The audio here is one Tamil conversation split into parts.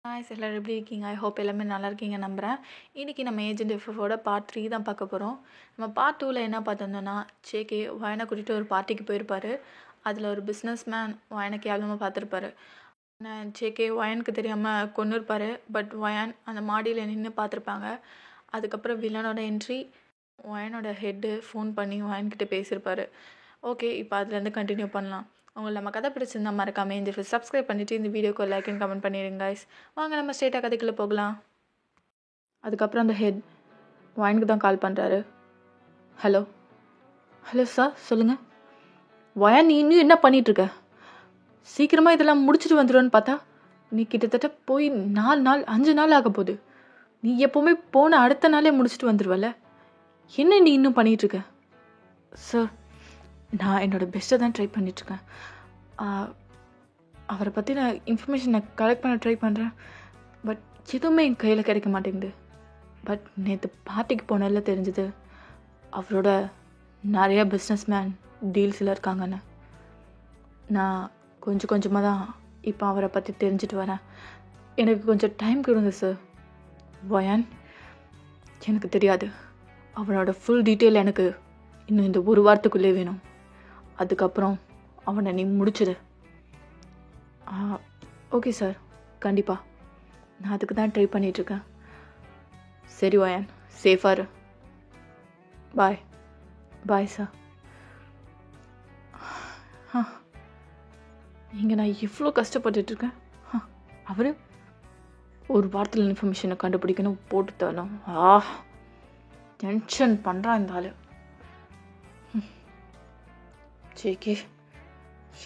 ஹாய்ஸ் எல்லாரும் எப்படி இருக்கீங்க? ஐ ஹோப் எல்லாமே நல்லா இருக்கீங்க நம்புகிறேன். இன்றைக்கி நம்ம ஏஜென்ட் எஃப்எஃபோட பார்ட் 3 தான் பார்க்க போகிறோம். நம்ம பார்ட் 2ல் என்ன பார்த்தோம்னா ஜேகே வயனை கூட்டிகிட்டு ஒரு பார்ட்டிக்கு போயிருப்பார். அதில் ஒரு பிஸ்னஸ் மேன் வயனை கேவலமாக பார்த்துருப்பாரு. ஜேகே வயனுக்கு தெரியாமல் கொன்னிருப்பார். பட் வயன் அந்த மாடியில் நின்று பார்த்துருப்பாங்க. அதுக்கப்புறம் வில்லனோட என்ட்ரி, வயனோட ஹெட்டு ஃபோன் பண்ணி வயன்கிட்ட பேசியிருப்பார். ஓகே, இப்போ அதுலேருந்து கண்டினியூ பண்ணலாம். உங்களுக்கு நம்ம கதை பிடிச்சிருந்தா மறக்காமல் இந்த சப்ஸ்கிரைப் பண்ணிவிட்டு இந்த வீடியோக்கு லைக் அண்ட் கமெண்ட் பண்ணிடுங்க guys. வாங்க நம்ம ஸ்ட்ரெயிட்டாக கதைக்குள்ளே போகலாம். அதுக்கப்புறம் அந்த ஹெட் வயனுக்கு தான் கால் பண்ணுறாரு. ஹலோ சார், சொல்லுங்கள். வயன், நீ இன்னும் என்ன பண்ணிகிட்ருக்க? சீக்கிரமாக இதெல்லாம் முடிச்சுட்டு வந்துடுவேன்னு பார்த்தா நீ கிட்டத்தட்ட போய் 4 நாள் 5 நாள் ஆக போகுது. நீ எப்போவுமே போன அடுத்த நாளே முடிச்சுட்டு வந்துடுவல. என்ன நீ இன்னும் பண்ணிகிட்ருக்க? சார், நான் என்னோடய பெஸ்ட்டை தான் ட்ரை பண்ணிகிட்ருக்கேன். அவரை பற்றி நான் இன்ஃபர்மேஷனை கலெக்ட் பண்ண ட்ரை பண்ணுறேன். பட் எதுவுமே என் கையில் கிடைக்க மாட்டேங்குது. பட் நேற்று பார்ட்டிக்கு போனதில் தெரிஞ்சுது அவரோட நிறையா பிஸ்னஸ் மேன் டீல்ஸில் இருக்காங்கன்னு. நான் கொஞ்சம் கொஞ்சமாக தான் இப்போ அவரை பற்றி தெரிஞ்சுட்டு வரேன். எனக்கு கொஞ்சம் டைம் கொடுங்க சார். வயன், எனக்கு தெரியாது. அவனோட ஃபுல் டீட்டெயில் எனக்கு இன்னும் இந்த ஒரு வாரத்துக்குள்ளே வேணும். அதுக்கப்புறம் அவனை நீ முடிச்சிடு. ஓகே சார், கண்டிப்பாக நான் அதுக்கு தான் ட்ரை பண்ணிகிட்ருக்கேன். சரி வயன், சேஃபாக இரு. Bye sir. இங்கே நான் இவ்வளோ கஷ்டப்பட்டுட்ருக்கேன். அவர் ஒரு வாரத்தில் இன்ஃபர்மேஷனை கண்டுபிடிக்கணும் போட்டு தரணும். டென்ஷன் பண்ணுறான் இந்த ஆள். ஜேகே,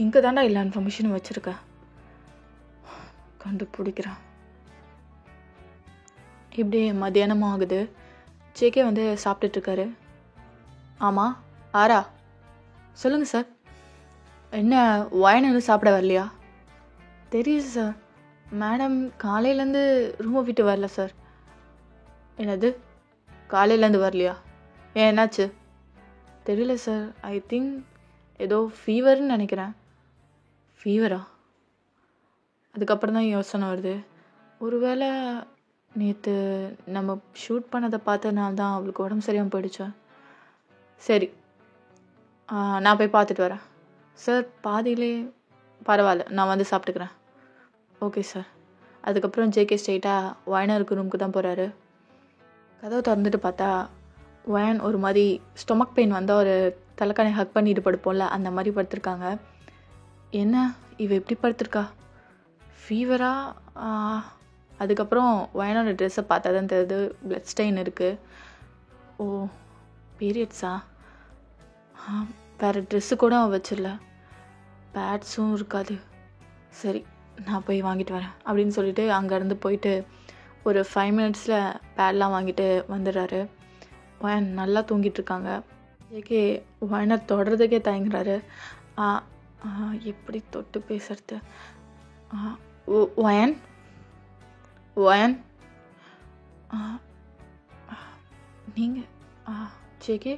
இங்கே தாண்டா எல்லா இன்ஃபர்மேஷனும் வச்சுருக்கேன். கண்டுபிடிக்கிறான். இப்படி மத்தியானமும் ஆகுது. ஜேகே வந்து சாப்பிட்டுட்ருக்காரு. ஆமாம், ஆரா, சொல்லுங்கள் சார். என்ன வயன் வந்து சாப்பிட வரலையா? தெரியுது சார், மேடம் காலையிலேருந்து ரூமை விட்டு வரல சார். என்னது, காலையிலேருந்து வரலையா? ஏன், என்னாச்சு? தெரியல சார், ஐ திங்க் ஏதோ ஃபீவர்னு நினைக்கிறேன். ஃபீவரா? அதுக்கப்புறம் தான் யோசனை வருது, ஒருவேளை நேற்று நம்ம ஷூட் பண்ணதை பார்த்தனால தான் அவளுக்கு உடம்பு சரியாமல் போயிடுச்சா? சரி, நான் போய் பார்த்துட்டு வரேன் சார். பாதியிலே பரவாயில்ல, நான் வந்து சாப்பிட்டுக்கிறேன். Okay sir. அதுக்கப்புறம் ஜேகே ஸ்ட்ரெயிட்டாக வயனருக்கு ரூமுக்கு தான் போகிறாரு. கதவை திறந்துட்டு பார்த்தா வயன் ஒரு மாதிரி ஸ்டொமக் பெயின் வந்தால் ஒரு தலைக்கானை ஹக் பண்ணிட்டு படுப்போம்ல, அந்த மாதிரி படுத்திருக்காங்க. என்ன இவ எப்படி படுத்திருக்கா? ஃபீவரா? அதுக்கப்புறம் வயனோட ட்ரெஸ்ஸை பார்த்தா தான் தெரியுது பிளட் ஸ்டெயின் இருக்குது. ஓ, பீரியட்ஸா? வேறு ட்ரெஸ்ஸு கூட வச்சிடல, பேட்ஸும் இருக்காது. சரி, நான் போய் வாங்கிட்டு வரேன் அப்படின்னு சொல்லிட்டு அங்கேருந்து போயிட்டு ஒரு 5 மினிட்ஸில் பேட்லாம் வாங்கிட்டு வந்துடுறாரு. வயன் நல்லா தூங்கிட்டுருக்காங்க. ஜேகே வயனை தொடுறதுக்கே தயங்குறாரு. எப்படி தொட்டு பேசுறது? வயன், நீங்கள் ஜேகே,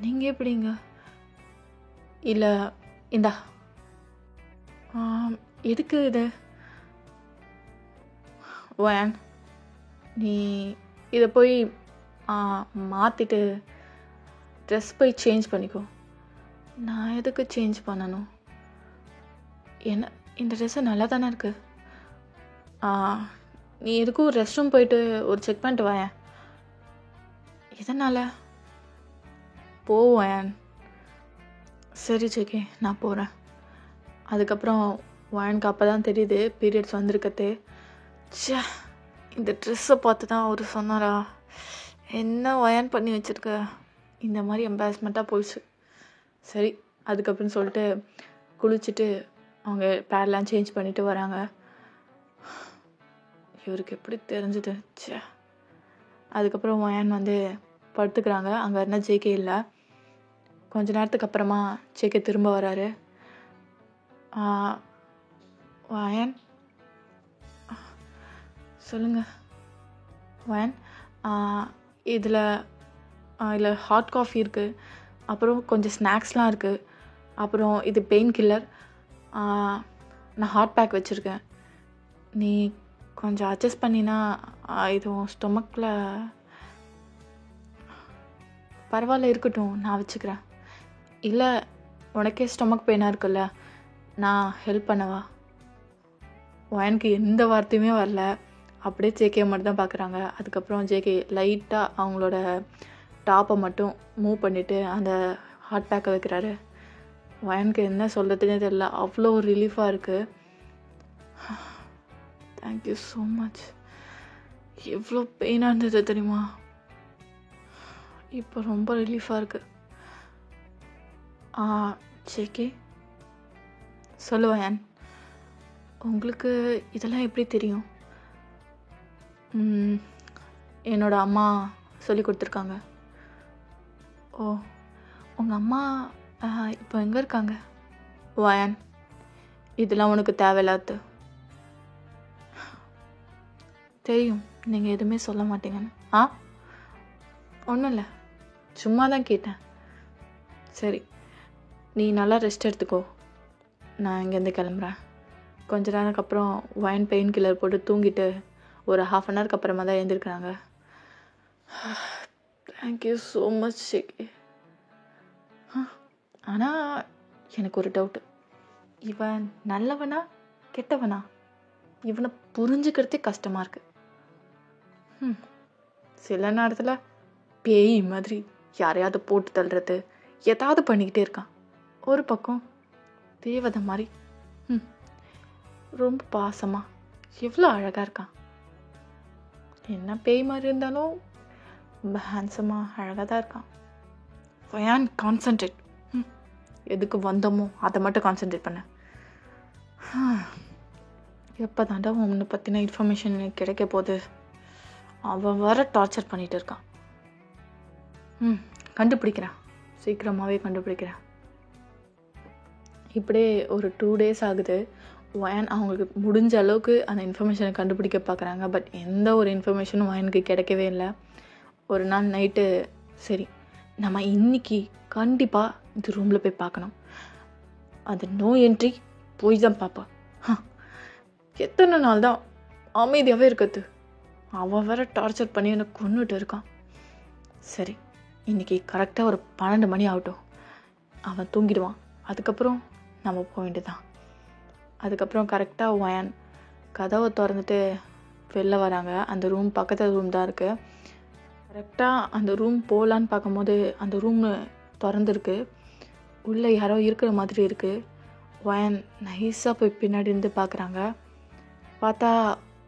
நீங்கள் எப்படிங்க? இல்லை, இந்தா. எதுக்கு இது? வயன், நீ இதை போய் மாற்றிட்டு ட்ரெஸ் போய் சேஞ்ச் பண்ணிக்கோ. நான் எதுக்கு சேஞ்ச் பண்ணணும்? என்ன, இந்த ட்ரெஸ்ஸு நல்லா தானே இருக்குது. நீ எதுக்கும் ரெஸ்ட் ரூம் போயிட்டு ஒரு செக் பண்ணிட்டு வாயேன். எதனால்? போவேன். சரி ஜேகே, நான் போகிறேன். அதுக்கப்புறம் வயனுக்கு அப்போ தான் தெரியுது பீரியட்ஸ் வந்திருக்கதே. ச்சே, இந்த ட்ரெஸ்ஸை பார்த்து தான் அவர் சொன்னாரா, என்ன வயன் பண்ணி வச்சுருக்க, இந்த மாதிரி எம்பாரஸ்மெண்ட்டாக போயிடுச்சு. சரி, அதுக்கப்புறம் சொல்லிட்டு குளிச்சுட்டு அவங்க பேட்லாம் சேஞ்ச் பண்ணிவிட்டு வராங்க. இவருக்கு எப்படி தெரிஞ்சுது? ச்சே. அதுக்கப்புறம் வயன் வந்து படுத்துக்கிறாங்க. அங்கே இருந்தால் ஜேகே இல்லை. கொஞ்ச நேரத்துக்கு அப்புறமா ஜேகே திரும்ப வராரு. வயன், சொல்லுங்கள். வயன், இதில் ஹாட் காஃபி இருக்குது, அப்புறம் கொஞ்சம் ஸ்நாக்ஸ்லாம் இருக்குது, அப்புறம் இது பெயின் கில்லர், நான் ஹாட் பேக் வச்சுருக்கேன். நீ கொஞ்சம் அட்ஜஸ்ட் பண்ணினா இது ஸ்டொமக்கில் பரவாயில்ல, இருக்கட்டும், நான் வச்சுக்கிறேன். இல்லை, உனக்கே ஸ்டொமக் பெயினாக இருக்குல்ல, நான் ஹெல்ப் பண்ணவா? எனக்கு எந்த வார்த்தையுமே வரல. அப்படியே ஜேகே மட்டும் தான் பார்க்குறாங்க. அதுக்கப்புறம் ஜேகே லைட்டாக அவங்களோட டாப்பை மட்டும் மூவ் பண்ணிவிட்டு அந்த ஹாட் பேக்கை வைக்கிறாரு. எனக்கு என்ன சொல்கிறதுனே தெரியல, அவ்வளோ ரிலீஃபாக இருக்குது. Thank you so much. எவ்வளோ பெயினாக இருந்தது தெரியுமா? இப்போ ரொம்ப ரிலீஃபாக இருக்குது. ஜேகே சொல்லுவேன், உங்களுக்கு இதெல்லாம் எப்படி தெரியும்? என்னோட அம்மா சொல்லி கொடுத்துருக்காங்க. ஓ, உங்கள் அம்மா இப்போ எங்கே இருக்காங்க? வயன், இதெல்லாம் உனக்கு தேவையில்லாது. தெரியும், நீங்கள் எதுவுமே சொல்ல மாட்டீங்கன்னு. ஒன்றும் இல்லை, சும்மா தான் கேட்டேன். சரி, நீ நல்லா ரெஸ்ட் எடுத்துக்கோ. நான் இங்கேருந்து கிளம்புறேன். கொஞ்ச நேரத்துக்கு அப்புறம் வயன் பெயின் கில்லர் போட்டு தூங்கிட்டு ஒரு 1/2 hour அப்புறமா தான் எழுந்திருக்கிறாங்க. Thank you so much JK. ஆனால் எனக்கு ஒரு டவுட்டு, இவன் நல்லவனா கெட்டவனா? இவனை புரிஞ்சுக்கிறதே கஷ்டமாக இருக்கு. சில நேரத்தில் பேய் மாதிரி யாரையாவது போட்டு தள்ளுறது, ஏதாவது பண்ணிக்கிட்டே இருக்கான். ஒரு பக்கம் தேவதை மாதிரி ரொம்ப பாசமாக எவ்வளோ அழகாக இருக்கான். என்ன பேய் மாதிரி இருந்தாலும் ரொம்ப ஹேண்ட்ஸமாக அழகாக தான் இருக்கான். Wayan, concentrate. எதுக்கு வந்தோமோ அதை மட்டும் கான்சன்ட்ரேட் பண்ண. எப்போ தாண்டா உன்னை பற்றின இன்ஃபர்மேஷன் எனக்கு கிடைக்க போகுது? அவன் வர டார்ச்சர் பண்ணிகிட்டு இருக்கான். கண்டுபிடிக்கிறேன், சீக்கிரமாகவே கண்டுபிடிக்கிறேன். இப்படியே ஒரு 2 days ஆகுது. வயன் அவங்களுக்கு முடிஞ்ச அளவுக்கு அந்த இன்ஃபர்மேஷனை கண்டுபிடிக்க பார்க்குறாங்க. பட் எந்த ஒரு இன்ஃபர்மேஷனும் வயனுக்கு கிடைக்கவே இல்லை. ஒரு நாள் நைட்டு, சரி நம்ம இன்னைக்கு கண்டிப்பாக இந்த ரூமில் போய் பார்க்கணும், அது நோ என்ட்ரி, போய் தான் பார்ப்பேன். எத்தனை நாள் தான் அமைதியாகவே இருக்கிறது? அவன் வேற டார்ச்சர் பண்ணி என்னை கொன்னுட்டு இருக்கான். சரி, இன்றைக்கி கரெக்டாக ஒரு 12 மணி ஆகட்டும், அவன் தூங்கிடுவான். அதுக்கப்புறம் நம்ம போக வேண்டியதான். அதுக்கப்புறம் கரெக்டாக வயன் கதவை திறந்துட்டு வெளில வராங்க. அந்த ரூம் பக்கத்தில் ரூம் தான் இருக்குது. கரெக்டாக அந்த ரூம் போகலான்னு பார்க்கும்போது அந்த ரூம் திறந்துருக்கு. உள்ளே யாரோ இருக்கிற மாதிரி இருக்குது. வயன் நைஸாக போய் பின்னாடி இருந்து பார்க்குறாங்க. பார்த்தா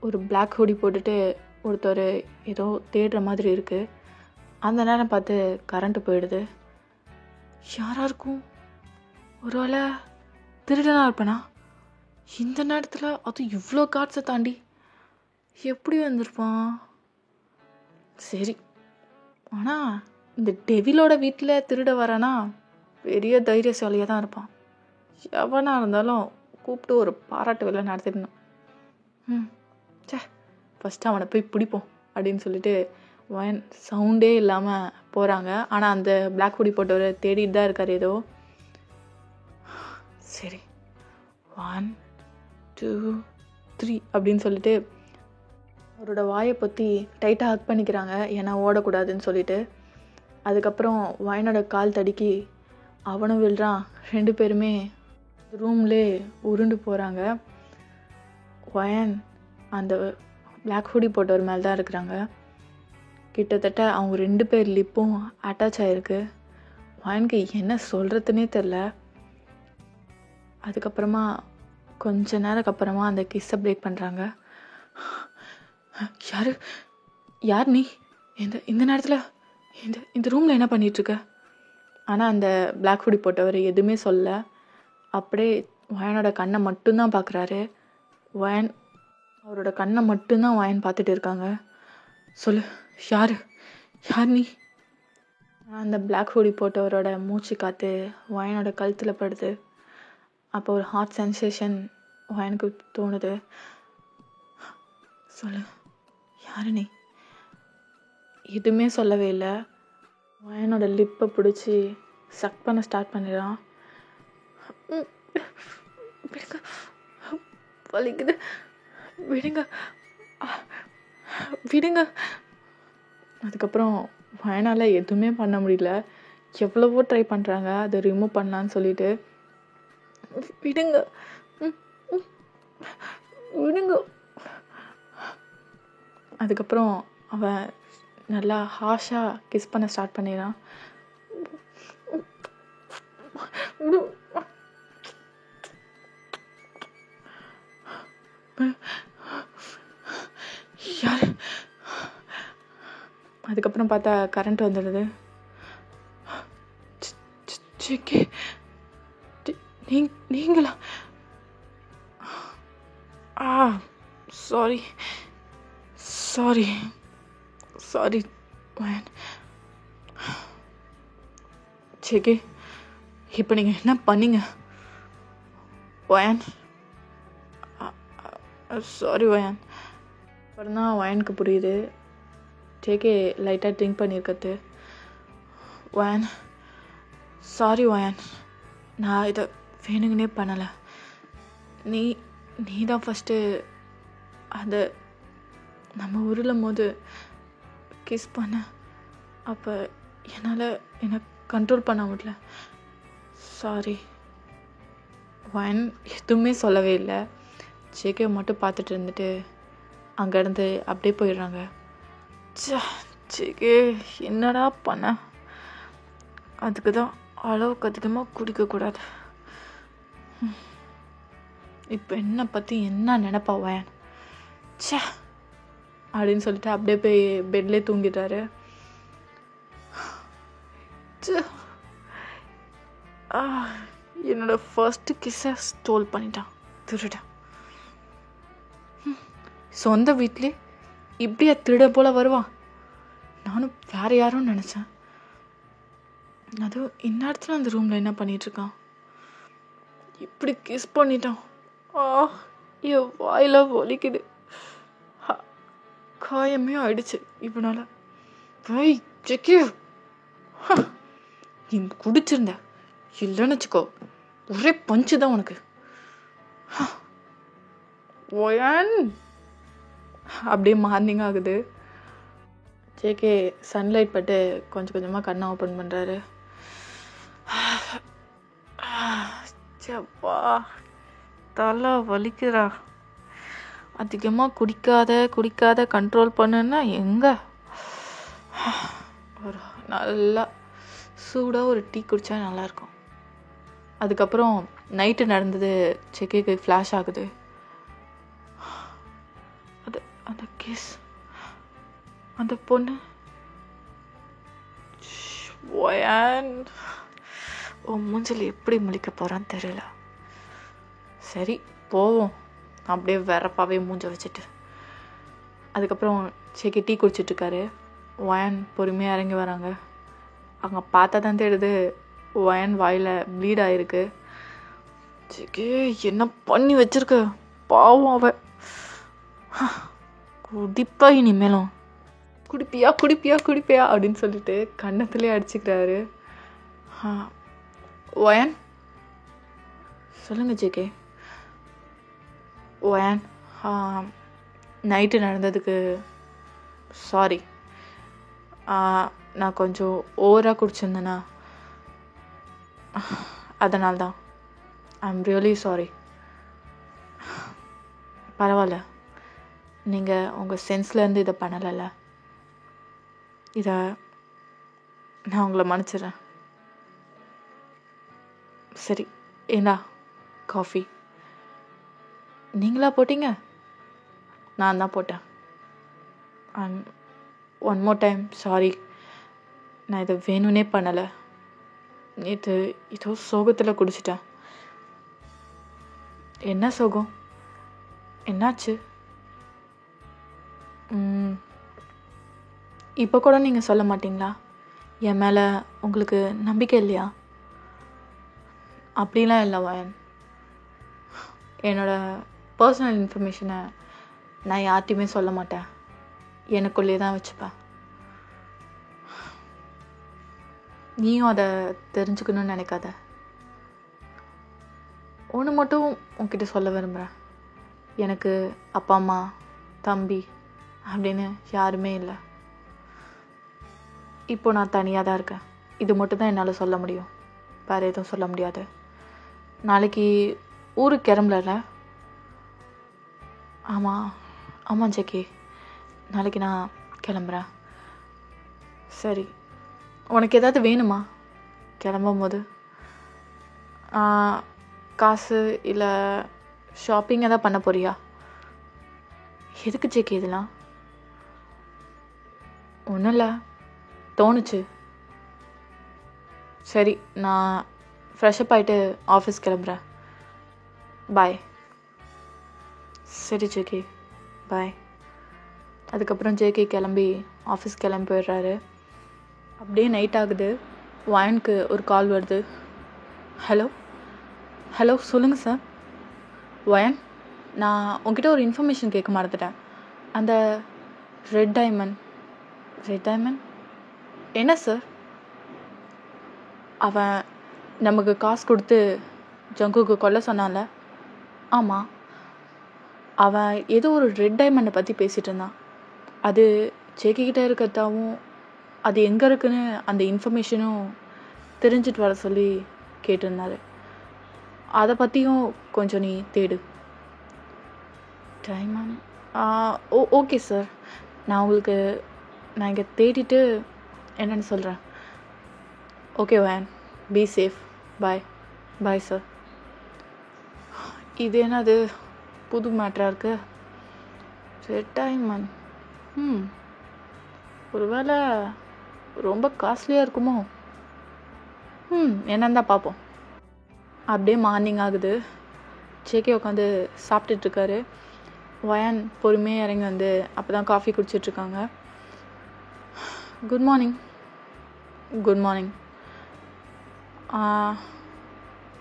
ஒரு பிளாக் ஹூடி போட்டுட்டு ஒருத்தர் ஏதோ தேடுற மாதிரி இருக்குது. அந்த நேரம் பார்த்து கரண்ட்டு போயிடுது. யாராக இருக்கும்? ஒரு வேளை திருடனாக இருப்பேனா? இந்த நேரத்தில் அது இவ்வளோ காட்ஸை தாண்டி எப்படி வந்திருப்பான்? சரி, ஆனால் இந்த டெவிலோட வீட்டில் திருட வரானா பெரிய தைரியசாலியாக தான் இருப்பான். எவனாக இருந்தாலும் கூப்பிட்டு ஒரு பாராட்டு வேலை நடத்திடணும். ஃபஸ்ட்டு அவனை போய் பிடிப்போம் அப்படின்னு சொல்லிட்டு வயன் சவுண்டே இல்லாமல் போகிறாங்க. ஆனால் அந்த பிளாக் ஹூடி போட்டவர் தேடிட்டு தான் இருக்கார் ஏதோ. சரி, 1 2 3 அப்படின்னு சொல்லிட்டு அவரோட வாயை பற்றி டைட்டாக ஹக் பண்ணிக்கிறாங்க, ஏன்னா ஓடக்கூடாதுன்னு சொல்லிட்டு. அதுக்கப்புறம் வயனோட கால் தடுக்கி அவனும் விழுறான். 2 பேருமே ரூம்லே உருண்டு போகிறாங்க. வயன் அந்த பிளாக் ஹூடி போட்டவர் மேலே தான் இருக்கிறாங்க. கிட்டத்தட்ட அவங்க 2 பேர் லிப்பும் அட்டாச் ஆகிருக்கு. வயனுக்கு என்ன சொல்கிறதுனே தெரில. அதுக்கப்புறமா கொஞ்ச நேரத்துக்கு அப்புறமா அந்த கிஸ்ஸை பிரேக் பண்ணுறாங்க. யார் நீ? இந்த நேரத்தில் இந்த ரூமில் என்ன பண்ணிகிட்ருக்க? ஆனால் அந்த பிளாக் ஹூடி போட்டவர் எதுவுமே சொல்ல. அப்படியே வயனோட கண்ணை மட்டும்தான் பார்க்குறாரு. வயன் அவரோட கண்ணை மட்டும்தான் வயன் பார்த்துட்டு இருக்காங்க. சொல்லு, யார் நீ? அந்த பிளாக் ஹூடி போட்டவரோட மூச்சு காற்று வயனோட கழுத்தில் படுது. அப்போ ஒரு ஹார்ட் சென்சேஷன் வயனுக்கு தோணுது. சொல்லு, யார் நீ? எதுவுமே சொல்லவே இல்லை. வயனோட லிப்பை பிடிச்சி சக் பண்ண ஸ்டார்ட் பண்ணிடுறான். வலிக்குது, விடுங்க விடுங்க. அதுக்கப்புறம் வயனால் எதுவுமே பண்ண முடியல. எவ்வளவோ ட்ரை பண்ணுறாங்க அதை ரிமூவ் பண்ணலான்னு சொல்லிட்டு. விடுங்க விடுங்க. அதுக்கப்புறம் அவன் நல்லா ஹாஷாக கிஸ் பண்ண ஸ்டார்ட் பண்ணிடான். யார்? அதுக்கப்புறம் பார்த்தா கரண்ட் வந்துடுது. நீங்களா? சாரி சாரி சாரி வயன். ஜேகே, இப்போ நீங்கள் என்ன பண்ணீங்க வயன்? சாரி வயன். அப்புறம் தான் வயனுக்கு புரியுது ஜேகே லைட்டாக ட்ரிங்க் பண்ணியிருக்கிறது. வயன் சாரி வயன், நான் இதை வேணுங்கன்னே பண்ணலை. நீ தான் ஃபஸ்ட்டு அதை நம்ம உருளும் போது கிஸ் பண்ண. அப்போ என்னால் என்னை கண்ட்ரோல் பண்ண முடியல. சாரி வயன் எதுவுமே சொல்லவே இல்லை. ஜேகே மட்டும் பார்த்துட்டு இருந்துட்டு அங்கேருந்து அப்படியே போயிடுறாங்க. ஜேகே என்னடா பண்ண? அதுக்கு தான் அளவுக்கு அதிகமாக குடிக்கக்கூடாது. இப்போ என்னை பற்றி என்ன நினைப்பா வயன்? சே அப்படின்னு சொல்லிட்டு அப்படியே போய் பெட்லேயே தூங்கிட்டாரு. என்னோட ஃபர்ஸ்ட் கிஸ்ஸை ஸ்டோல் பண்ணிட்டான், திருடன். சொந்த வீட்லேயே இப்படியா திருட போல வருவான்? நானும் வேற யாரும் நினச்சேன். அதுவும் இந்நேரத்தில் அந்த ரூமில் என்ன பண்ணிகிட்ருக்கான்? இப்படி கிஸ் பண்ணிட்டான். என் வாயில வலிக்குது, காயமே ஆயிடுச்சு இவனால. ஜெக்கி, நீ குடிச்சிருந்த இல்லைன்னு வச்சுக்கோ, ஒரே பஞ்சு தான் உனக்கு. அப்படியே மார்னிங் ஆகுது. ஜேகே சன்லைட் பட்டு கொஞ்சம் கொஞ்சமாக கண்ணை ஓப்பன் பண்ணுறாரு. சப்பா தலை வலிக்குறா. அதிகமாக குடிக்காத கண்ட்ரோல் பண்ணுன்னா எங்கே? ஒரு நல்லா சூடாக ஒரு டீ குடித்தா நல்லாயிருக்கும். அதுக்கப்புறம் நைட்டு நடந்தது ஜேகேக்கு ஃப்ளாஷ் ஆகுது. அந்த கேஸ், அந்த பொண்ணு உன் மூஞ்சில் எப்படி முழிக்க போகிறான்னு தெரியல. சரி போவோம் அப்படியே வேறப்பாவே மூஞ்ச வச்சுட்டு. அதுக்கப்புறம் ஜேகே டீ குடிச்சிட்ருக்காரு. வயன் பொறுமையாக இறங்கி வராங்க. அங்கே பார்த்தா தான் தெரியுது வயன் வாயில் ப்ளீட் ஆகிருக்கு. ஜேகே என்ன பண்ணி வச்சிருக்க பாவம் அவ. குடிப்பா இனிமேலும், குடிப்பியா அப்படின்னு சொல்லிட்டு கன்னத்துலேயே அடிச்சுக்கிறாரு. வயன் சொல்லுங்க ஜேகே. வயன், நைட்டு நடந்ததுக்கு சாரி. நான் கொஞ்சம் ஓவராக குடிச்சிருந்தேனா, அதனால தான். I'm really sorry. பரவாயில்ல, நீங்கள் உங்கள் சென்ஸ்லேருந்து இதை பண்ணலைல்ல, இதை நான் உங்களை மன்னிச்சிடுறேன். சரி ஏண்டா காஃபி. நீங்களா போட்டீங்க? நான் தான் போட்டேன். One more time sorry. நான் இதை வேணும்னே பண்ணலை. நேற்று ஏதோ சோகத்தில் குடிச்சிட்டேன். என்ன சோகம்? என்னாச்சு? இப்போ கூட நீங்கள் சொல்ல மாட்டிங்களா? என் மேலே உங்களுக்கு நம்பிக்கை இல்லையா? அப்படிலாம் இல்லை வயன். என்னோடய பர்சனல் இன்ஃபர்மேஷனை நான் யார்கிட்டையுமே சொல்ல மாட்டேன், எனக்குள்ளே தான் வச்சுப்பேன். நீயும் அதை தெரிஞ்சுக்கணும்னு நினைக்காத. ஒன்று மட்டும் உன்கிட்ட சொல்ல விரும்புகிறேன். எனக்கு அப்பா அம்மா தம்பி அப்படின்னு யாருமே இல்லை. இப்போ நான் தனியாக தான் இருக்கேன். இது மட்டும் தான் என்னால் சொல்ல முடியும், வேறு எதுவும் சொல்ல முடியாது. நாளைக்கு ஊருக்கு கிளம்பல. ஆமாம் ஜெகி, நாளைக்கு நான் கிளம்புறேன். சரி, உனக்கு ஏதாவது வேணுமா கிளம்பும் போது? காசு இல்லை ஷாப்பிங் எதாவது பண்ண போறியா? எதுக்கு ஜெகி இதெல்லாம்? ஒன்றும் இல்லை, தோணுச்சு. சரி, நான் ஃப்ரெஷ்அப் ஆகிட்டு ஆஃபீஸ் கிளம்புறேன். பாய். சரி ஜேகே, பாய். அதுக்கப்புறம் ஜேகே கிளம்பி ஆஃபீஸ் கிளம்பி போயிடுறாரு. அப்படியே நைட் ஆகுது. வாயனுக்கு ஒரு கால் வருது. ஹலோ சொல்லுங்கள் சார். வயன், நான் உங்ககிட்ட ஒரு இன்ஃபர்மேஷன் கேட்க மறந்துட்டேன். அந்த ரெட் டைமண்ட் என்ன சார்? அவன் நமக்கு காசு கொடுத்து ஜங்குக்கு கொல்ல சொன்னான்ல? ஆமாம். அவன் ஏதோ ஒரு ரெட் டைமண்டை பற்றி பேசிகிட்டு இருந்தான். அது ஜேகிக்கிட்ட இருக்கிறதாவும் அது எங்கே இருக்குன்னு அந்த இன்ஃபர்மேஷனும் தெரிஞ்சிட்டு வர சொல்லி கேட்டிருந்தாரு. அதை பற்றியும் கொஞ்சம் நீ தேடு. டைமண்ட்? ஓகே சார், நான் இங்கே தேடிட்டு என்னென்னு சொல்கிறேன். Okay van, be safe. Bye sir. இது என்னது புது மேட்டராக இருக்கு? Red diamond. ஒருவேளை ரொம்ப காஸ்ட்லியாக இருக்குமோ? என்னன்னு தான் பார்ப்போம். அப்படியே மார்னிங் ஆகுது. ஜேகே உட்காந்து சாப்பிட்டுட்ருக்காரு. வயான் பொறுமையாக இறங்கி வந்து அப்போ தான் காஃபி குடிச்சிட்ருக்காங்க. Good morning.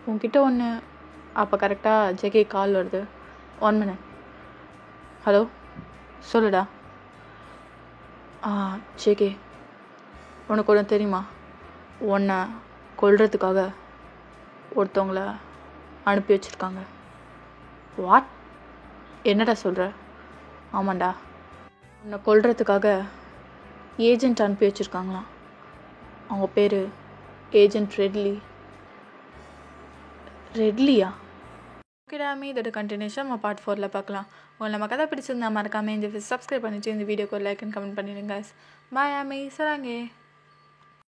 உங்ககிட்ட ஒன்று. அப்போ கரெக்டாக ஜேகே கால் வருது. 1 minute. ஹலோ, சொல்லுடா. ஜேகே, உனக்கு ஒன்று தெரியுமா? உன்னை கொல்றதுக்காக ஒருத்தவங்கள அனுப்பி வச்சுருக்காங்க. வாட்? என்னடா சொல்கிற? ஆமாண்டா, உன்னை கொல்றதுக்காக ஏஜென்ட் அனுப்பி வச்சுருக்காங்களாம். அவங்க பேர் ஏஜென்ட் ரெட்லியா? ஓகேடாமே, இதோட கண்டினியூஷன் நம்ம பார்ட் 4ல் பார்க்கலாம். உங்களை நம்ம கதை பிடிச்சிருந்தா மறக்காமல் இந்த சப்ஸ்கிரைப் பண்ணிவிட்டு இந்த வீடியோக்கு ஒரு லைக் அண்ட் கமெண்ட் பண்ணிடுங்க. பாய் ஆமி, சராங்கே.